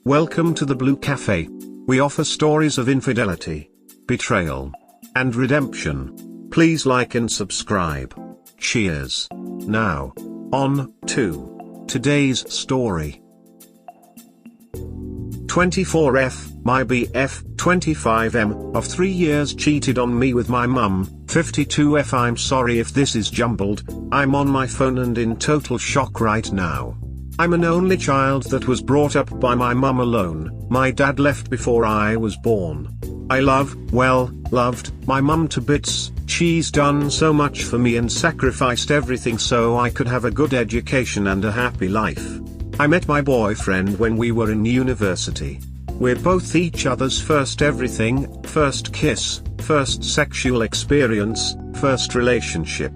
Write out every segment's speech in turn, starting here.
Welcome to the Blue Cafe. We offer stories of infidelity, betrayal, and redemption. Please like and subscribe. Cheers. Now, on to today's story. 24F, my BF, 25M, of 3 years cheated on me with my mum. 52F, I'm sorry if this is jumbled, I'm on my phone and in total shock right now. I'm an only child that was brought up by my mum alone. My dad left before I was born. I loved my mum to bits. She's done so much for me and sacrificed everything so I could have a good education and a happy life. I met my boyfriend when we were in university. We're both each other's first everything, first kiss, first sexual experience, first relationship.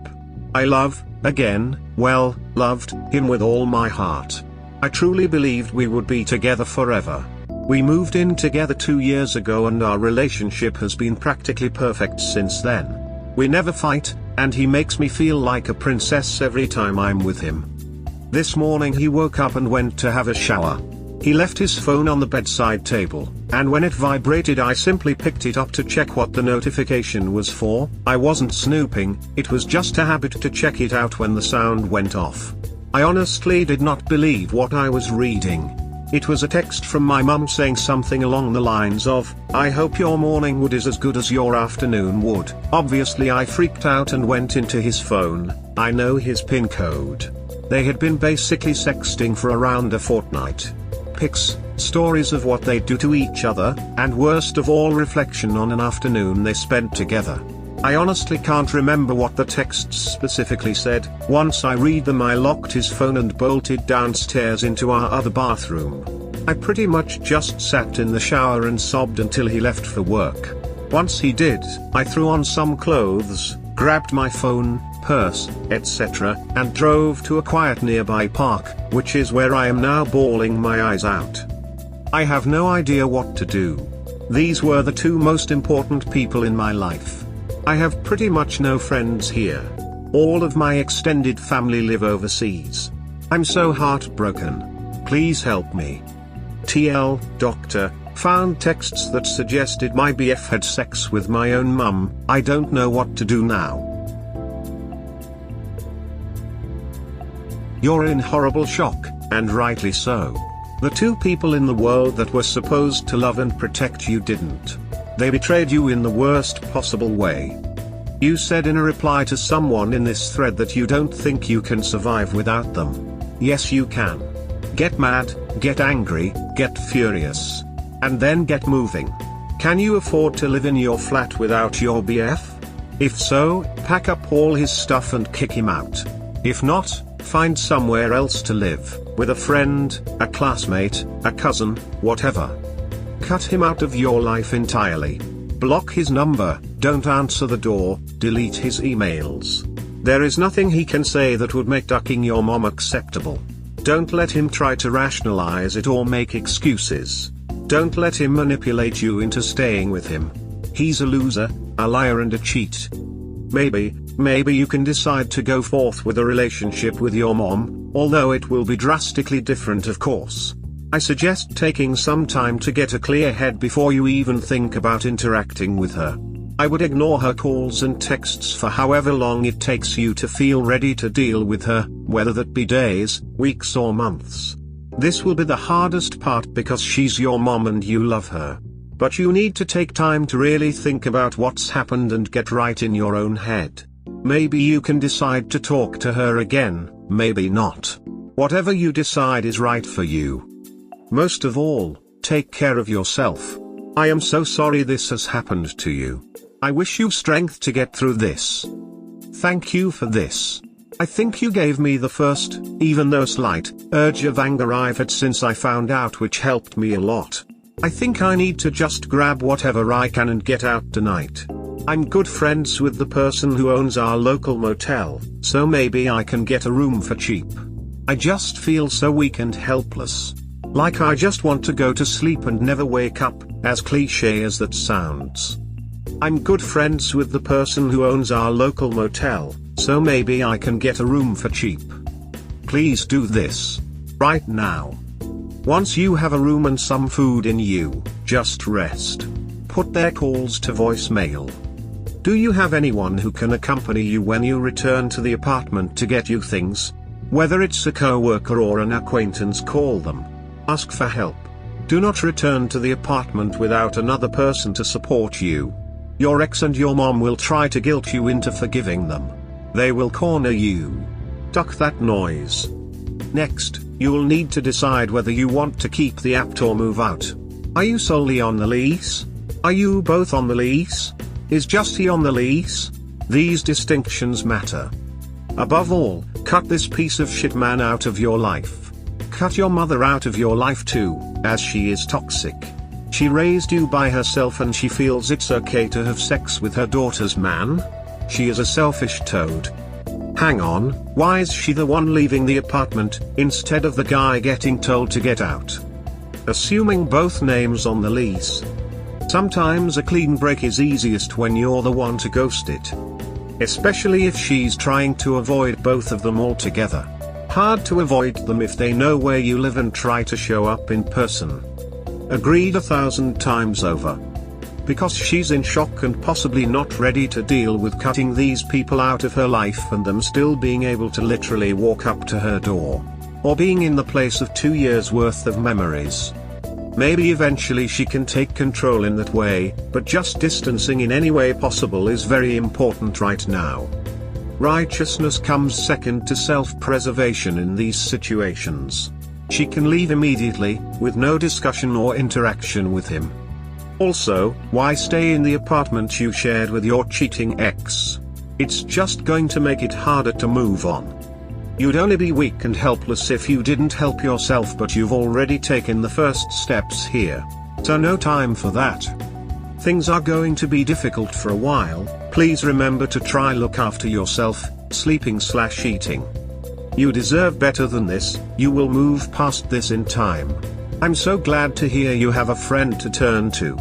I loved him with all my heart. I truly believed we would be together forever. We moved in together 2 years ago and our relationship has been practically perfect since then. We never fight, and he makes me feel like a princess every time I'm with him. This morning he woke up and went to have a shower. He left his phone on the bedside table, and when it vibrated I simply picked it up to check what the notification was for. I wasn't snooping, it was just a habit to check it out when the sound went off. I honestly did not believe what I was reading. It was a text from my mum saying something along the lines of, "I hope your morning wood is as good as your afternoon wood." Obviously I freaked out and went into his phone. I know his PIN code. They had been basically sexting for around a fortnight. Pics, stories of what they do to each other, and worst of all, reflection on an afternoon they spent together. I honestly can't remember what the texts specifically said. Once I read them I locked his phone and bolted downstairs into our other bathroom. I pretty much just sat in the shower and sobbed until he left for work. Once he did, I threw on some clothes, grabbed my phone, purse, etc., and drove to a quiet nearby park, which is where I am now bawling my eyes out. I have no idea what to do. These were the two most important people in my life. I have pretty much no friends here. All of my extended family live overseas. I'm so heartbroken. Please help me. TL, doctor, found texts that suggested my BF had sex with my own mum. I don't know what to do now. You're in horrible shock, and rightly so. The two people in the world that were supposed to love and protect you didn't. They betrayed you in the worst possible way. You said in a reply to someone in this thread that you don't think you can survive without them. Yes, you can. Get mad, get angry, get furious. And then get moving. Can you afford to live in your flat without your BF? If so, pack up all his stuff and kick him out. If not, find somewhere else to live, with a friend, a classmate, a cousin, whatever. Cut him out of your life entirely. Block his number, don't answer the door, delete his emails. There is nothing he can say that would make ducking your mom acceptable. Don't let him try to rationalize it or make excuses. Don't let him manipulate you into staying with him. He's a loser, a liar and a cheat. Maybe you can decide to go forth with a relationship with your mom, although it will be drastically different of course. I suggest taking some time to get a clear head before you even think about interacting with her. I would ignore her calls and texts for however long it takes you to feel ready to deal with her, whether that be days, weeks or months. This will be the hardest part because she's your mom and you love her. But you need to take time to really think about what's happened and get right in your own head. Maybe you can decide to talk to her again, maybe not. Whatever you decide is right for you. Most of all, take care of yourself. I am so sorry this has happened to you. I wish you strength to get through this. Thank you for this. I think you gave me the first, even though slight, urge of anger I've had since I found out, which helped me a lot. I think I need to just grab whatever I can and get out tonight. I'm good friends with the person who owns our local motel, so maybe I can get a room for cheap. I just feel so weak and helpless. Like I just want to go to sleep and never wake up, as cliche as that sounds. I'm good friends with the person who owns our local motel, so maybe I can get a room for cheap. Please do this. Right now. Once you have a room and some food in you, just rest. Put their calls to voicemail. Do you have anyone who can accompany you when you return to the apartment to get you things? Whether it's a co-worker or an acquaintance, call them. Ask for help. Do not return to the apartment without another person to support you. Your ex and your mom will try to guilt you into forgiving them. They will corner you. Duck that noise. Next, you'll need to decide whether you want to keep the apt or move out. Are you solely on the lease? Are you both on the lease? Is just he on the lease? These distinctions matter. Above all, cut this piece of shit man out of your life. Cut your mother out of your life too, as she is toxic. She raised you by herself and she feels it's okay to have sex with her daughter's man? She is a selfish toad. Hang on, why is she the one leaving the apartment, instead of the guy getting told to get out? Assuming both names on the lease. Sometimes a clean break is easiest when you're the one to ghost it. Especially if she's trying to avoid both of them altogether. Hard to avoid them if they know where you live and try to show up in person. Agreed 1,000 times over. Because she's in shock and possibly not ready to deal with cutting these people out of her life and them still being able to literally walk up to her door. Or being in the place of 2 years worth of memories. Maybe eventually she can take control in that way, but just distancing in any way possible is very important right now. Righteousness comes second to self-preservation in these situations. She can leave immediately, with no discussion or interaction with him. Also, why stay in the apartment you shared with your cheating ex? It's just going to make it harder to move on. You'd only be weak and helpless if you didn't help yourself, but you've already taken the first steps here. So no time for that. Things are going to be difficult for a while. Please remember to try look after yourself, sleeping/eating. You deserve better than this. You will move past this in time. I'm so glad to hear you have a friend to turn to.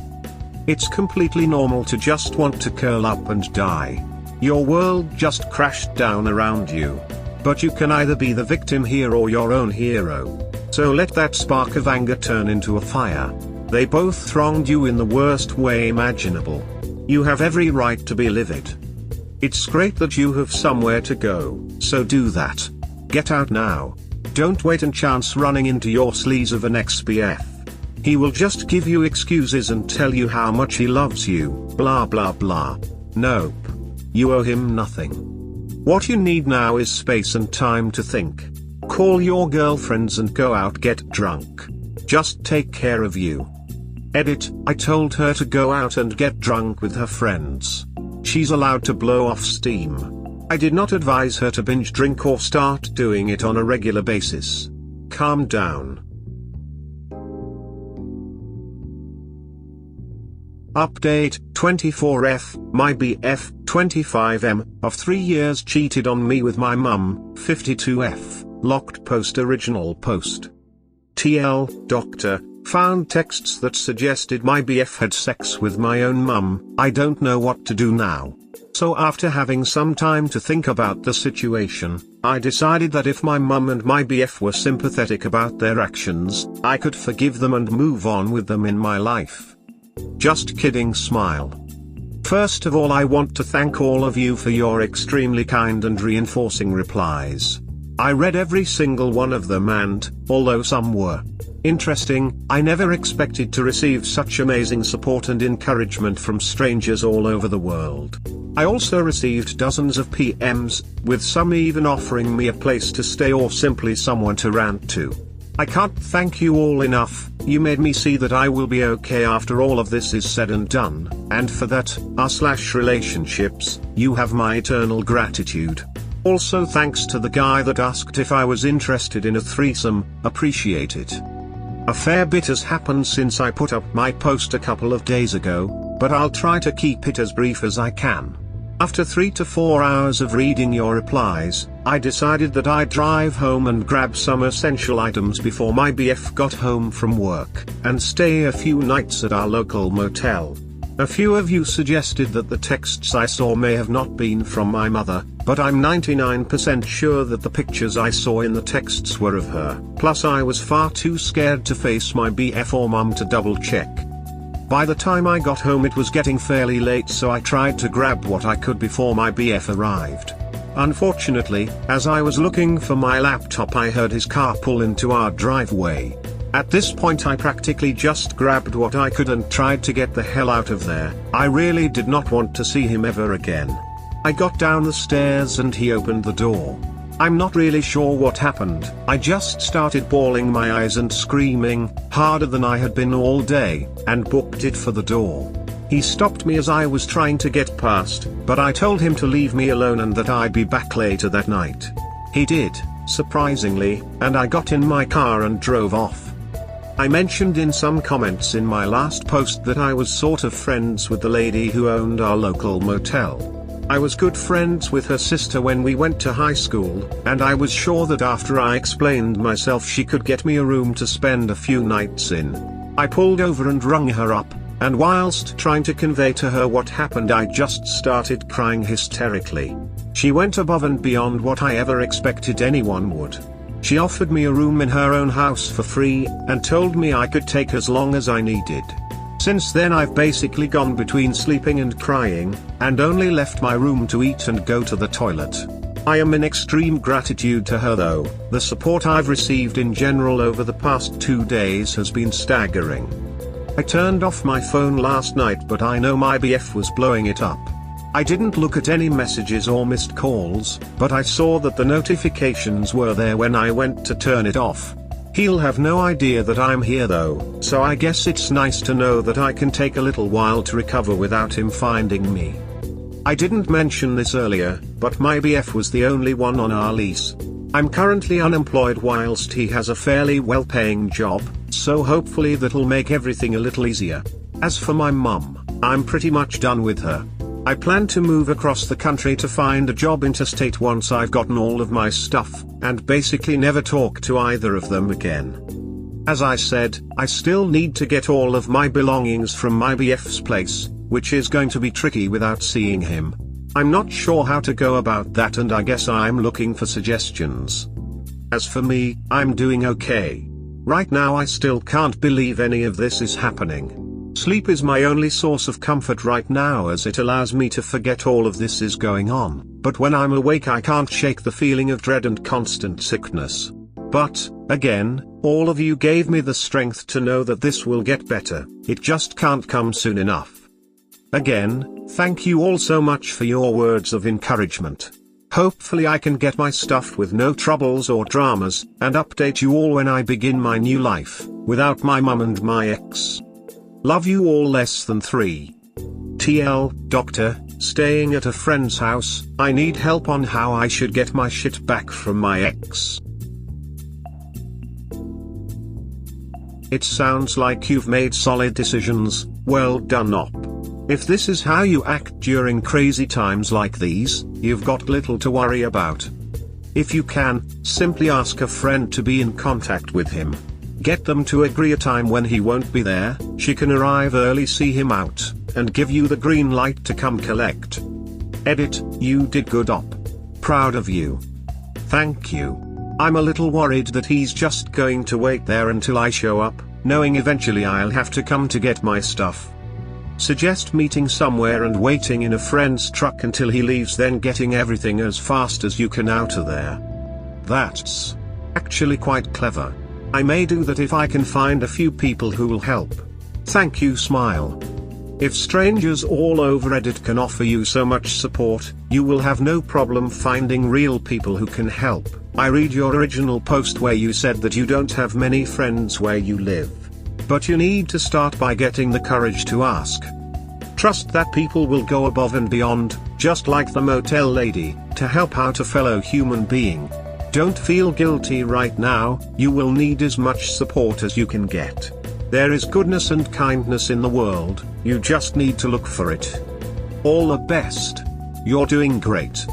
It's completely normal to just want to curl up and die. Your world just crashed down around you. But you can either be the victim here or your own hero. So let that spark of anger turn into a fire. They both wronged you in the worst way imaginable. You have every right to be livid. It's great that you have somewhere to go, so do that. Get out now. Don't wait and chance running into your sleaze of an ex-BF. He will just give you excuses and tell you how much he loves you, blah blah blah. Nope. You owe him nothing. What you need now is space and time to think. Call your girlfriends and go out, get drunk. Just take care of you. Edit, I told her to go out and get drunk with her friends. She's allowed to blow off steam. I did not advise her to binge drink or start doing it on a regular basis. Calm down. Update 24F, my BF 25M of 3 years cheated on me with my mum. 52F, locked post, original post. TL, doctor, found texts that suggested my BF had sex with my own mum. I don't know what to do now. So after having some time to think about the situation, I decided that if my mum and my BF were sympathetic about their actions, I could forgive them and move on with them in my life. Just kidding, smile. First of all, I want to thank all of you for your extremely kind and reinforcing replies. I read every single one of them and, although some were interesting, I never expected to receive such amazing support and encouragement from strangers all over the world. I also received dozens of PMs, with some even offering me a place to stay or simply someone to rant to. I can't thank you all enough. You made me see that I will be okay after all of this is said and done, and for that, r/relationships, you have my eternal gratitude. Also thanks to the guy that asked if I was interested in a threesome, appreciate it. A fair bit has happened since I put up my post a couple of days ago, but I'll try to keep it as brief as I can. After 3 to 4 hours of reading your replies, I decided that I'd drive home and grab some essential items before my BF got home from work, and stay a few nights at our local motel. A few of you suggested that the texts I saw may have not been from my mother, but I'm 99% sure that the pictures I saw in the texts were of her. Plus I was far too scared to face my BF or mum to double check. By the time I got home it was getting fairly late, so I tried to grab what I could before my BF arrived. Unfortunately, as I was looking for my laptop I heard his car pull into our driveway. At this point I practically just grabbed what I could and tried to get the hell out of there. I really did not want to see him ever again. I got down the stairs and he opened the door. I'm not really sure what happened. I just started bawling my eyes and screaming, harder than I had been all day, and booked it for the door. He stopped me as I was trying to get past, but I told him to leave me alone and that I'd be back later that night. He did, surprisingly, and I got in my car and drove off. I mentioned in some comments in my last post that I was sort of friends with the lady who owned our local motel. I was good friends with her sister when we went to high school, and I was sure that after I explained myself she could get me a room to spend a few nights in. I pulled over and rung her up, and whilst trying to convey to her what happened I just started crying hysterically. She went above and beyond what I ever expected anyone would. She offered me a room in her own house for free, and told me I could take as long as I needed. Since then I've basically gone between sleeping and crying, and only left my room to eat and go to the toilet. I am in extreme gratitude to her though. The support I've received in general over the past 2 days has been staggering. I turned off my phone last night, but I know my BF was blowing it up. I didn't look at any messages or missed calls, but I saw that the notifications were there when I went to turn it off. He'll have no idea that I'm here though, so I guess it's nice to know that I can take a little while to recover without him finding me. I didn't mention this earlier, but my BF was the only one on our lease. I'm currently unemployed whilst he has a fairly well-paying job, so hopefully that'll make everything a little easier. As for my mum, I'm pretty much done with her. I plan to move across the country to find a job interstate once I've gotten all of my stuff, and basically never talk to either of them again. As I said, I still need to get all of my belongings from my BF's place, which is going to be tricky without seeing him. I'm not sure how to go about that, and I guess I'm looking for suggestions. As for me, I'm doing okay. Right now I still can't believe any of this is happening. Sleep is my only source of comfort right now, as it allows me to forget all of this is going on, but when I'm awake I can't shake the feeling of dread and constant sickness. But, again, all of you gave me the strength to know that this will get better. It just can't come soon enough. Again, thank you all so much for your words of encouragement. Hopefully I can get my stuff with no troubles or dramas, and update you all when I begin my new life, without my mum and my ex. Love you all. Less than 3. TL, doctor, staying at a friend's house. I need help on how I should get my shit back from my ex. It sounds like you've made solid decisions. Well done, op. If this is how you act during crazy times like these, you've got little to worry about. If you can, simply ask a friend to be in contact with him. Get them to agree a time when he won't be there. She can arrive early, see him out, and give you the green light to come collect. Edit, you did good, op. Proud of you. Thank you. I'm a little worried that he's just going to wait there until I show up, knowing eventually I'll have to come to get my stuff. Suggest meeting somewhere and waiting in a friend's truck until he leaves, then getting everything as fast as you can out of there. That's actually quite clever. I may do that if I can find a few people who will help. Thank you, smile. If strangers all over Reddit can offer you so much support, you will have no problem finding real people who can help. I read your original post where you said that you don't have many friends where you live. But you need to start by getting the courage to ask. Trust that people will go above and beyond, just like the motel lady, to help out a fellow human being. Don't feel guilty right now. You will need as much support as you can get. There is goodness and kindness in the world, you just need to look for it. All the best. You're doing great.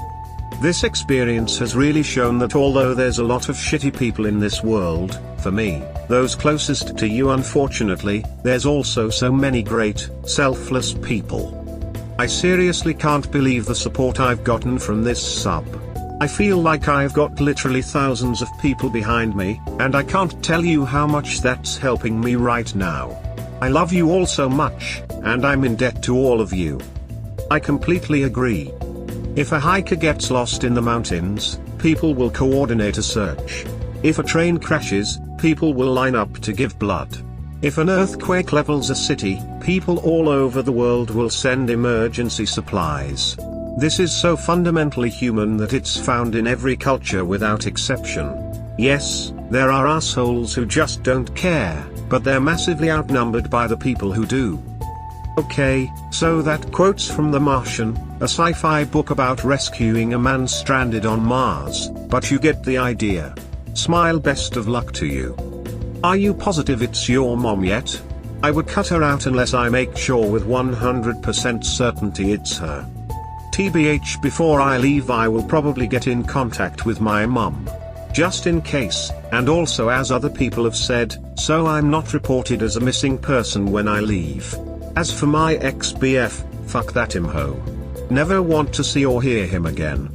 This experience has really shown that although there's a lot of shitty people in this world, for me, those closest to you unfortunately, there's also so many great, selfless people. I seriously can't believe the support I've gotten from this sub. I feel like I've got literally thousands of people behind me, and I can't tell you how much that's helping me right now. I love you all so much, and I'm in debt to all of you. I completely agree. If a hiker gets lost in the mountains, people will coordinate a search. If a train crashes, people will line up to give blood. If an earthquake levels a city, people all over the world will send emergency supplies. This is so fundamentally human that it's found in every culture without exception. Yes, there are assholes who just don't care, but they're massively outnumbered by the people who do. Okay, so that quote's from The Martian, a sci-fi book about rescuing a man stranded on Mars, but you get the idea. Smile, best of luck to you. Are you positive it's your mom yet? I would cut her out unless I make sure with 100% certainty it's her. TBH, before I leave I will probably get in contact with my mum. Just in case, and also as other people have said, so I'm not reported as a missing person when I leave. As for my ex-BF, fuck that imho. Never want to see or hear him again.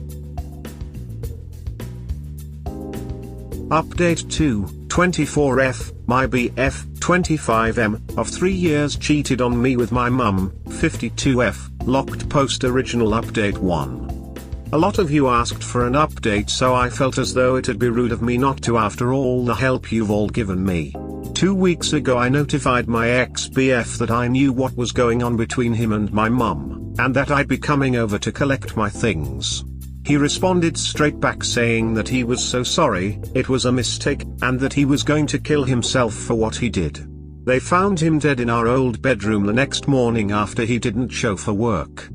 Update 2, 24F, my BF, 25M, of 3 years cheated on me with my mum, 52F, locked post original update 1. A lot of you asked for an update, so I felt as though it'd be rude of me not to after all the help you've all given me. 2 weeks ago I notified my ex-BF that I knew what was going on between him and my mum, and that I'd be coming over to collect my things. He responded straight back saying that he was so sorry, it was a mistake, and that he was going to kill himself for what he did. They found him dead in our old bedroom the next morning after he didn't show for work.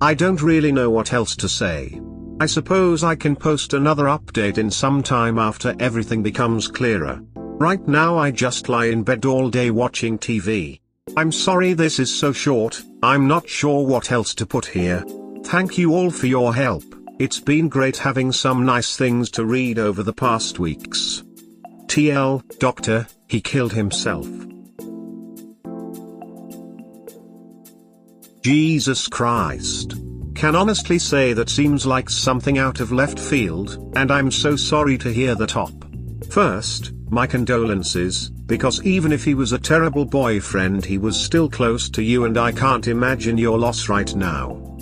I don't really know what else to say. I suppose I can post another update in some time after everything becomes clearer. Right now I just lie in bed all day watching TV. I'm sorry this is so short, I'm not sure what else to put here. Thank you all for your help. It's been great having some nice things to read over the past weeks. TL, doctor, he killed himself. Jesus Christ. Can honestly say that seems like something out of left field, and I'm so sorry to hear the top. First, my condolences, because even if he was a terrible boyfriend he was still close to you and I can't imagine your loss right now.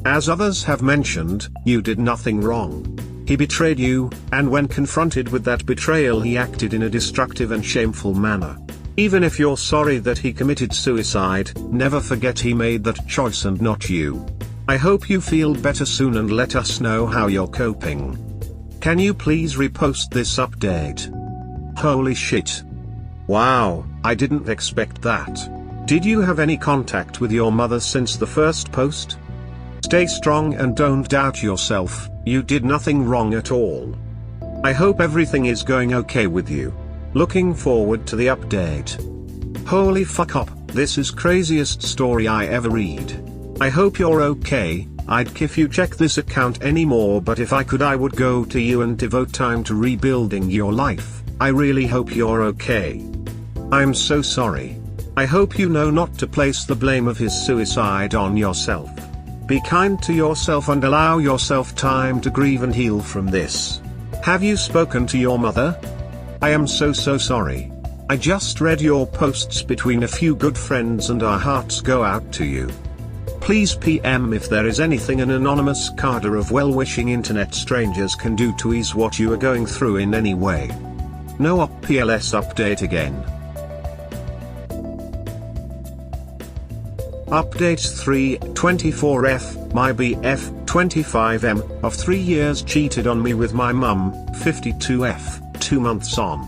As others have mentioned, you did nothing wrong. He betrayed you, and when confronted with that betrayal he acted in a destructive and shameful manner. Even if you're sorry that he committed suicide, never forget he made that choice and not you. I hope you feel better soon and let us know how you're coping. Can you please repost this update? Holy shit. Wow, I didn't expect that. Did you have any contact with your mother since the first post? Stay strong and don't doubt yourself, you did nothing wrong at all. I hope everything is going okay with you. Looking forward to the update. Holy fuck up, this is craziest story I ever read. I hope you're okay. I'd if you check this account anymore, but if I could I would go to you and devote time to rebuilding your life. I really hope you're okay. I'm so sorry. I hope you know not to place the blame of his suicide on yourself. Be kind to yourself and allow yourself time to grieve and heal from this. Have you spoken to your mother? I am so sorry. I just read your posts between a few good friends and our hearts go out to you. Please PM if there is anything an anonymous cadre of well-wishing internet strangers can do to ease what you are going through in any way. No PLS update again. Update 3, 24F, my BF, 25M, of 3 years cheated on me with my mum, 52F, 2 months on.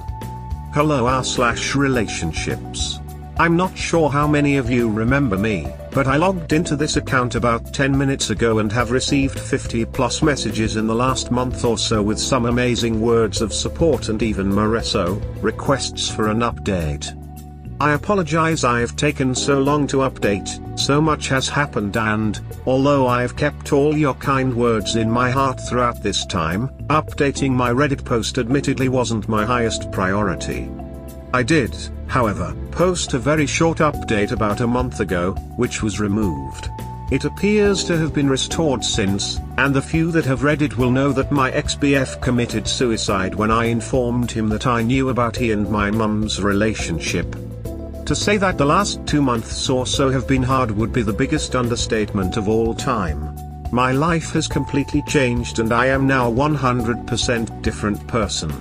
Hello r/relationships. I'm not sure how many of you remember me, but I logged into this account about 10 minutes ago and have received 50 plus messages in the last month or so with some amazing words of support and even more so, requests for an update. I apologize I have taken so long to update, so much has happened and, although I have kept all your kind words in my heart throughout this time, updating my Reddit post admittedly wasn't my highest priority. I did, however, post a very short update about a month ago, which was removed. It appears to have been restored since, and the few that have read it will know that my ex-BF committed suicide when I informed him that I knew about he and my mum's relationship. To say that the last 2 months or so have been hard would be the biggest understatement of all time. My life has completely changed and I am now a 100% different person.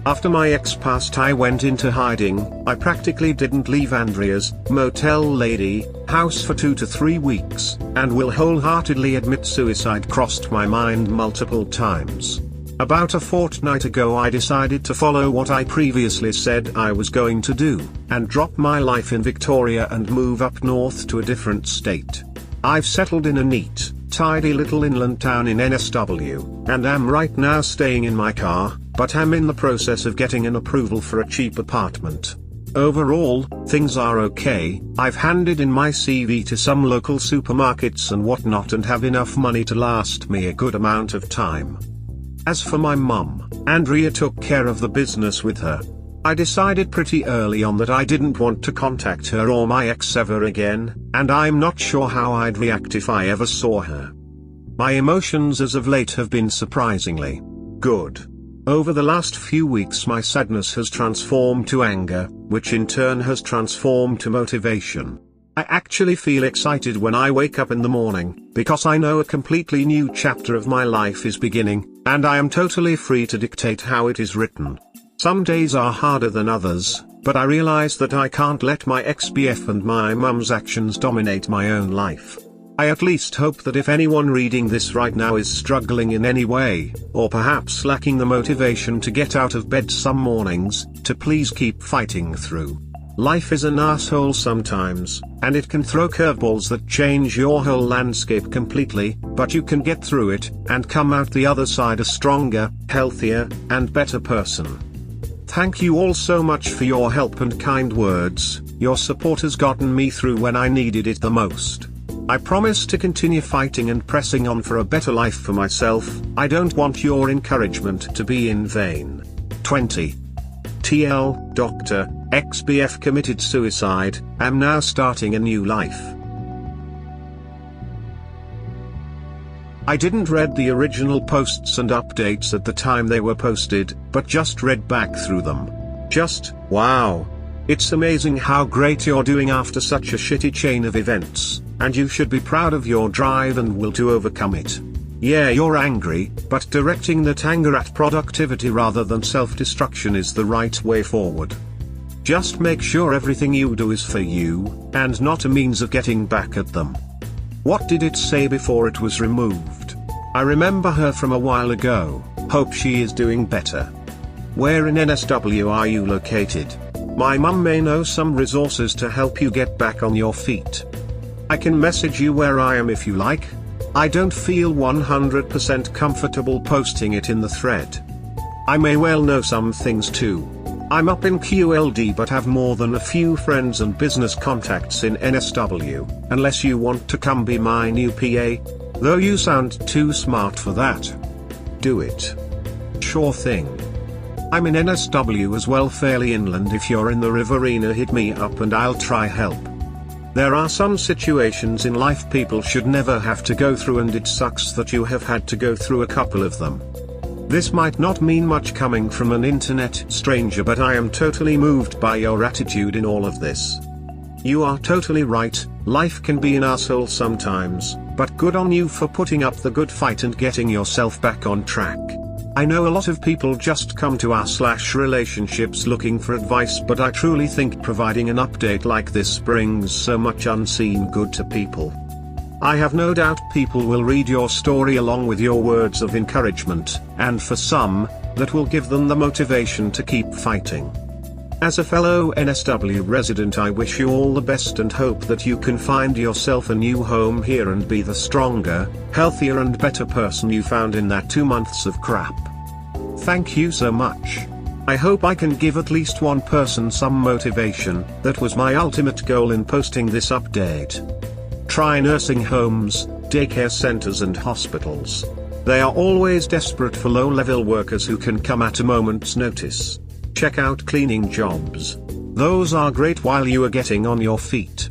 After my ex passed, I went into hiding. I practically didn't leave Andrea's motel lady house for 2 to 3 weeks, and will wholeheartedly admit suicide crossed my mind multiple times. About a fortnight ago I decided to follow what I previously said I was going to do, and drop my life in Victoria and move up north to a different state. I've settled in a neat, tidy little inland town in NSW, and am right now staying in my car, but am in the process of getting an approval for a cheap apartment. Overall, things are okay. I've handed in my CV to some local supermarkets and whatnot and have enough money to last me a good amount of time. As for my mum, Andrea took care of the business with her. I decided pretty early on that I didn't want to contact her or my ex ever again, and I'm not sure how I'd react if I ever saw her. My emotions as of late have been surprisingly good. Over the last few weeks my sadness has transformed to anger, which in turn has transformed to motivation. I actually feel excited when I wake up in the morning, because I know a completely new chapter of my life is beginning, and I am totally free to dictate how it is written. Some days are harder than others, but I realize that I can't let my ex-BF and my mum's actions dominate my own life. I at least hope that if anyone reading this right now is struggling in any way, or perhaps lacking the motivation to get out of bed some mornings, to please keep fighting through. Life is an asshole sometimes, and it can throw curveballs that change your whole landscape completely, but you can get through it, and come out the other side a stronger, healthier, and better person. Thank you all so much for your help and kind words. Your support has gotten me through when I needed it the most. I promise to continue fighting and pressing on for a better life for myself. I don't want your encouragement to be in vain. 20. TL, Dr. ex-BF committed suicide, am now starting a new life. I didn't read the original posts and updates at the time they were posted, but just read back through them. Just, wow. It's amazing how great you're doing after such a shitty chain of events, and you should be proud of your drive and will to overcome it. Yeah, you're angry, but directing that anger at productivity rather than self-destruction is the right way forward. Just make sure everything you do is for you, and not a means of getting back at them. What did it say before it was removed? I remember her from a while ago. Hope she is doing better. Where in NSW are you located? My mum may know some resources to help you get back on your feet. I can message you where I am if you like. I don't feel 100% comfortable posting it in the thread. I may well know some things too. I'm up in QLD but have more than a few friends and business contacts in NSW, unless you want to come be my new PA. Though you sound too smart for that. Do it. Sure thing. I'm in NSW as well, fairly inland. If you're in the Riverina, hit me up and I'll try help. There are some situations in life people should never have to go through, and it sucks that you have had to go through a couple of them. This might not mean much coming from an internet stranger, but I am totally moved by your attitude in all of this. You are totally right, life can be an asshole sometimes, but good on you for putting up the good fight and getting yourself back on track. I know a lot of people just come to r/relationships looking for advice, but I truly think providing an update like this brings so much unseen good to people. I have no doubt people will read your story along with your words of encouragement, and for some, that will give them the motivation to keep fighting. As a fellow NSW resident, I wish you all the best and hope that you can find yourself a new home here and be the stronger, healthier and better person you found in that 2 months of crap. Thank you so much. I hope I can give at least one person some motivation. That was my ultimate goal in posting this update. Try nursing homes, daycare centers and hospitals. They are always desperate for low-level workers who can come at a moment's notice. Check out cleaning jobs. Those are great while you are getting on your feet.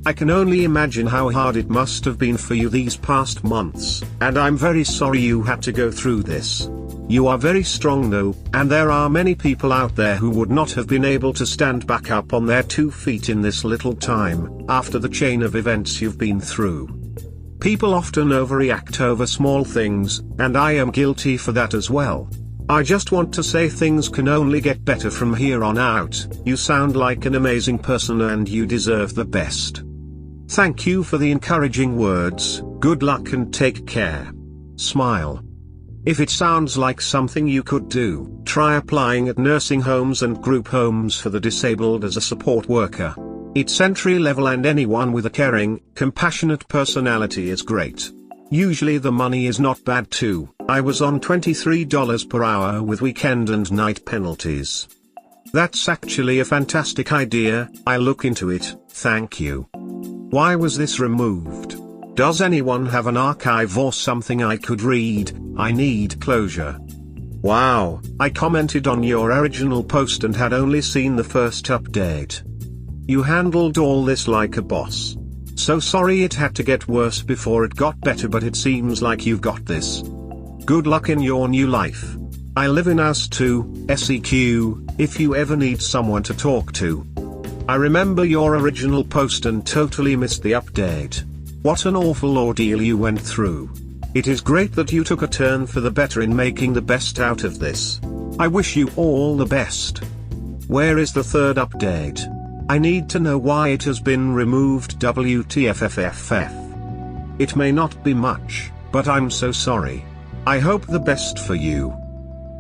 I can only imagine how hard it must have been for you these past months, and I'm very sorry you had to go through this. You are very strong though, and there are many people out there who would not have been able to stand back up on their 2 feet in this little time, after the chain of events you've been through. People often overreact over small things, and I am guilty for that as well. I just want to say things can only get better from here on out. You sound like an amazing person and you deserve the best. Thank you for the encouraging words. Good luck and take care. Smile. If it sounds like something you could do, try applying at nursing homes and group homes for the disabled as a support worker. It's entry level and anyone with a caring, compassionate personality is great. Usually the money is not bad too. I was on $23 per hour with weekend and night penalties. That's actually a fantastic idea. I'll look into it, thank you. Why was this removed? Does anyone have an archive or something I could read? I need closure. Wow, I commented on your original post and had only seen the first update. You handled all this like a boss. So sorry it had to get worse before it got better, but it seems like you've got this. Good luck in your new life. I live in House 2, SEQ, if you ever need someone to talk to. I remember your original post and totally missed the update. What an awful ordeal you went through. It is great that you took a turn for the better in making the best out of this. I wish you all the best. Where is the third update? I need to know why it has been removed. WTFFFF. It may not be much, but I'm so sorry. I hope the best for you.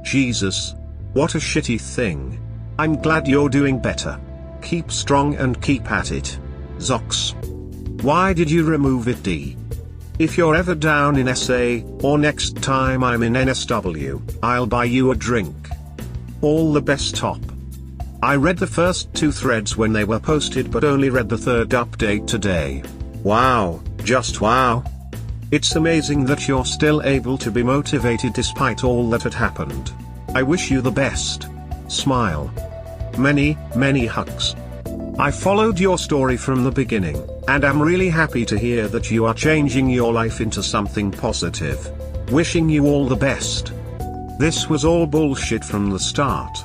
Jesus. What a shitty thing. I'm glad you're doing better. Keep strong and keep at it. Zox. Why did you remove it, D? If you're ever down in SA, or next time I'm in NSW, I'll buy you a drink. All the best, Top. I read the first 2 threads when they were posted but only read the third update today. Wow, just wow. It's amazing that you're still able to be motivated despite all that had happened. I wish you the best. Smile. Many, many hugs. I followed your story from the beginning, and I'm really happy to hear that you are changing your life into something positive. Wishing you all the best. This was all bullshit from the start.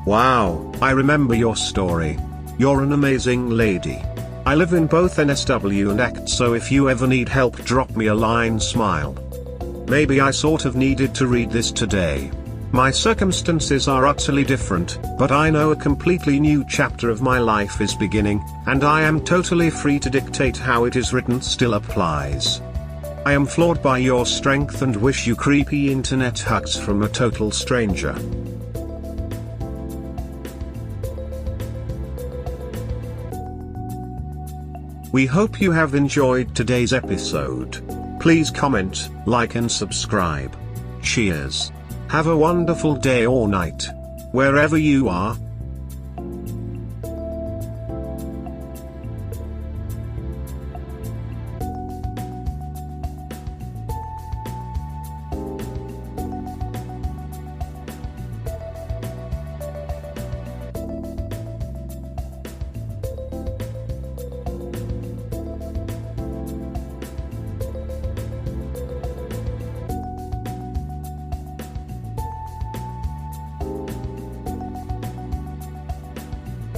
Wow, I remember your story. You're an amazing lady. I live in both NSW and ACT, so if you ever need help, drop me a line. Smile. Maybe I sort of needed to read this today. My circumstances are utterly different, but I know a completely new chapter of my life is beginning, and I am totally free to dictate how it is written still applies. I am floored by your strength and wish you creepy internet hugs from a total stranger. We hope you have enjoyed today's episode. Please comment, like and subscribe. Cheers. Have a wonderful day or night, wherever you are.